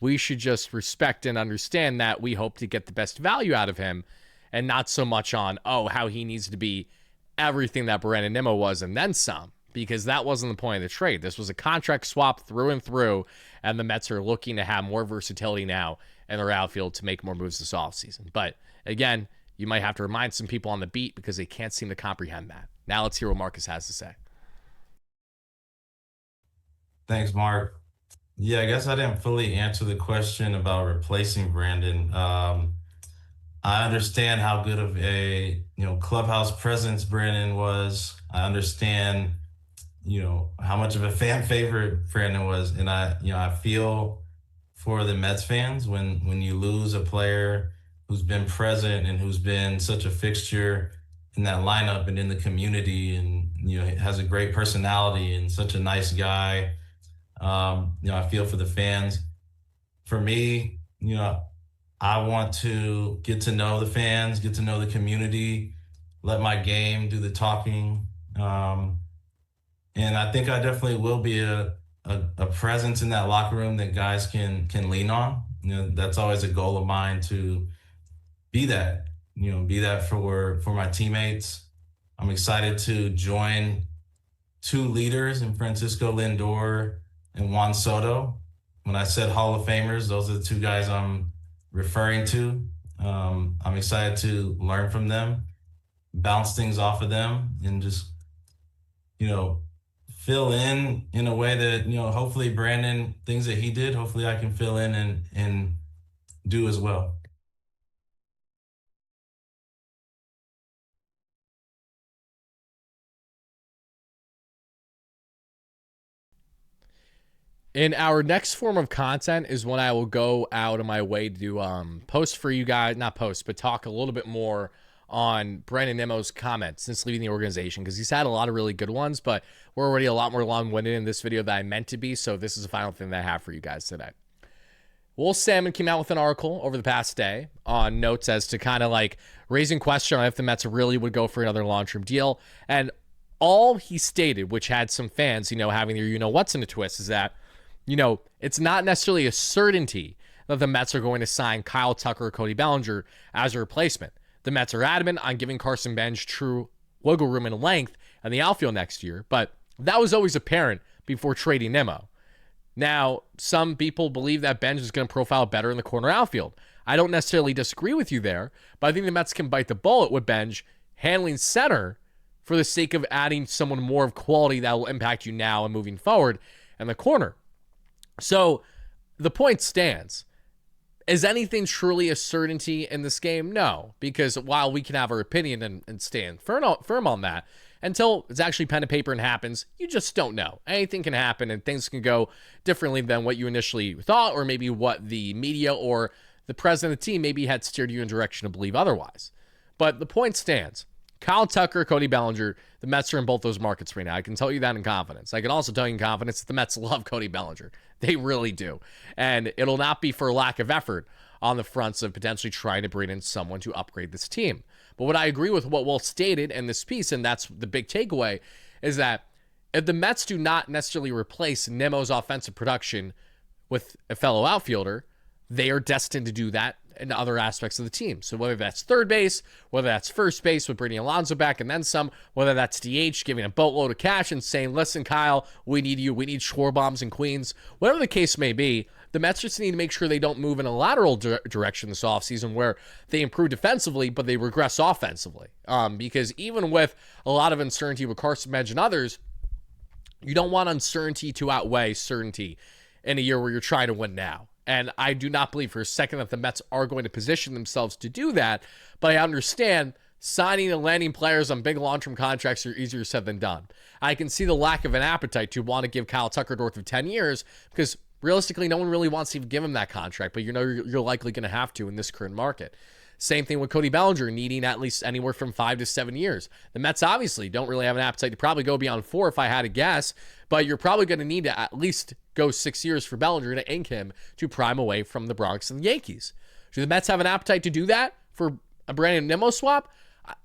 We should just respect and understand that we hope to get the best value out of him and not so much on, how he needs to be everything that Brandon Nimmo was and then some, because that wasn't the point of the trade. This was a contract swap through and through, and the Mets are looking to have more versatility now in their outfield to make more moves this offseason. But again, you might have to remind some people on the beat because they can't seem to comprehend that. Now let's hear what Marcus has to say. Thanks, Mark. Yeah, I guess I didn't fully answer the question about replacing Brandon. I understand how good of a clubhouse presence Brandon was. I understand how much of a fan favorite Brandon was, and I feel for the Mets fans when you lose a player who's been present and who's been such a fixture in that lineup and in the community, and has a great personality and such a nice guy. I feel for the fans. For me, I want to get to know the fans, get to know the community, let my game do the talking. And I think I definitely will be a presence in that locker room that guys can lean on. That's always a goal of mine, to be that, for my teammates. I'm excited to join two leaders in Francisco Lindor and Juan Soto. When I said Hall of Famers, those are the two guys I'm referring to. I'm excited to learn from them, bounce things off of them, and just, fill in a way that, hopefully Brandon, things that he did, hopefully I can fill in and do as well. In our next form of content is when I will go out of my way to post for you guys, not post, but talk a little bit more on Brandon Nimmo's comments since leaving the organization, because he's had a lot of really good ones, but we're already a lot more long-winded in this video than I meant to be, so this is the final thing that I have for you guys today. Will Salmon came out with an article over the past day on notes as to kind of like raising question on if the Mets really would go for another long-term deal, and all he stated, which had some fans, having their what's in a twist, is that it's not necessarily a certainty that the Mets are going to sign Kyle Tucker or Cody Bellinger as a replacement. The Mets are adamant on giving Carson Bench true wiggle room and length in the outfield next year, but that was always apparent before trading Nimmo. Now, some people believe that Bench is going to profile better in the corner outfield. I don't necessarily disagree with you there, but I think the Mets can bite the bullet with Bench handling center for the sake of adding someone more of quality that will impact you now and moving forward in the corner. So the point stands. Is anything truly a certainty in this game? No, because while we can have our opinion and stand firm on that, until it's actually pen to paper and happens, you just don't know. Anything can happen and things can go differently than what you initially thought, or maybe what the media or the president of the team maybe had steered you in a direction to believe otherwise. But the point stands. Kyle Tucker, Cody Bellinger, the Mets are in both those markets right now. I can tell you that in confidence. I can also tell you in confidence that the Mets love Cody Bellinger. They really do. And it'll not be for lack of effort on the fronts of potentially trying to bring in someone to upgrade this team. But what I agree with what Will stated in this piece, and that's the big takeaway, is that if the Mets do not necessarily replace Nimmo's offensive production with a fellow outfielder, they are destined to do that in other aspects of the team. So whether that's third base, whether that's first base with bringing Alonso back and then some, whether that's DH, giving a boatload of cash and saying, listen, Kyle, we need you. We need Schwarbombs and Queens. Whatever the case may be, the Mets just need to make sure they don't move in a lateral direction this offseason where they improve defensively, but they regress offensively. Because even with a lot of uncertainty with Carson Bench and others, you don't want uncertainty to outweigh certainty in a year where you're trying to win now. And I do not believe for a second that the Mets are going to position themselves to do that. But I understand signing and landing players on big long-term contracts are easier said than done. I can see the lack of an appetite to want to give Kyle Tucker north of 10 years because realistically, no one really wants to give him that contract. But you're likely going to have to in this current market. Same thing with Cody Bellinger needing at least anywhere from 5 to 7 years. The Mets obviously don't really have an appetite to probably go beyond 4 if I had to guess, but you're probably going to need to at least go 6 years for Bellinger to ink him to prime away from the Bronx and the Yankees. Do the Mets have an appetite to do that for a Brandon Nimmo swap?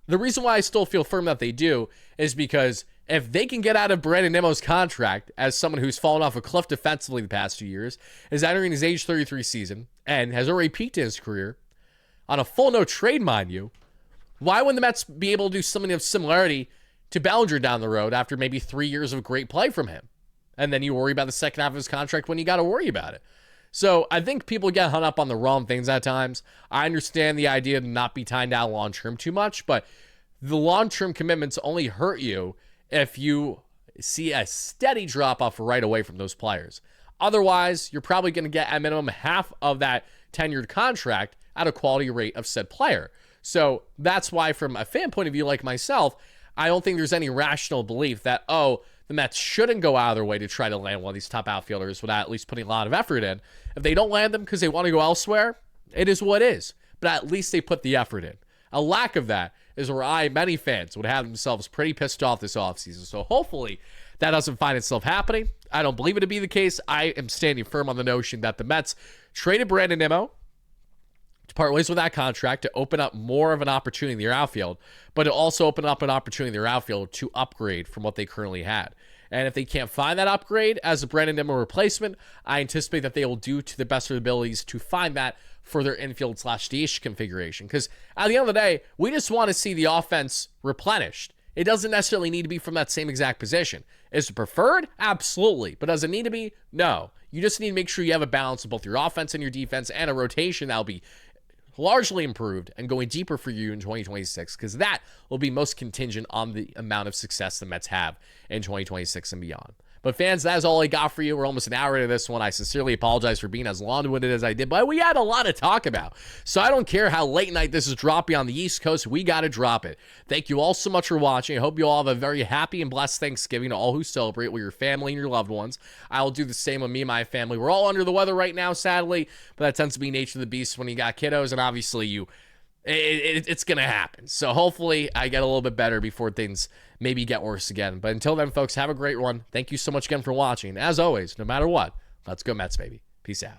The reason why I still feel firm that they do is because if they can get out of Brandon Nimmo's contract as someone who's fallen off a cliff defensively the past 2 years, is entering his age 33 season, and has already peaked in his career, on a full no trade, mind you, why wouldn't the Mets be able to do something of similarity to Bellinger down the road after maybe 3 years of great play from him? And then you worry about the second half of his contract when you got to worry about it. So I think people get hung up on the wrong things at times. I understand the idea to not be tied down long-term too much, but the long-term commitments only hurt you if you see a steady drop-off right away from those players. Otherwise, you're probably going to get at minimum half of that tenured contract at a quality rate of said player. So that's why, from a fan point of view like myself, I don't think there's any rational belief that, oh, the Mets shouldn't go out of their way to try to land one of these top outfielders without at least putting a lot of effort in. If they don't land them because they want to go elsewhere, it is what it is. But at least they put the effort in. A lack of that is where many fans would have themselves pretty pissed off this offseason. So hopefully that doesn't find itself happening. I don't believe it to be the case. I am standing firm on the notion that the Mets traded Brandon Nimmo to part ways with that contract to open up more of an opportunity in their outfield, but to also open up an opportunity in their outfield to upgrade from what they currently had. And if they can't find that upgrade as a Brandon Nimmo replacement, I anticipate that they will do to the best of their abilities to find that for their infield / DH configuration. Because at the end of the day, we just want to see the offense replenished. It doesn't necessarily need to be from that same exact position. Is it preferred? Absolutely. But does it need to be? No. You just need to make sure you have a balance of both your offense and your defense and a rotation that'll be largely improved and going deeper for you in 2026, because that will be most contingent on the amount of success the Mets have in 2026 and beyond. But fans, that is all I got for you. We're almost an hour into this one. I sincerely apologize for being as long-winded as I did, but we had a lot to talk about. So I don't care how late night this is dropping on the East Coast. We got to drop it. Thank you all so much for watching. I hope you all have a very happy and blessed Thanksgiving to all who celebrate with your family and your loved ones. I'll do the same with me and my family. We're all under the weather right now, sadly, but that tends to be nature of the beast when you got kiddos, and obviously it's going to happen. So hopefully I get a little bit better before things maybe get worse again. But until then, folks, have a great one. Thank you so much again for watching. As always, no matter what, let's go Mets, baby. Peace out.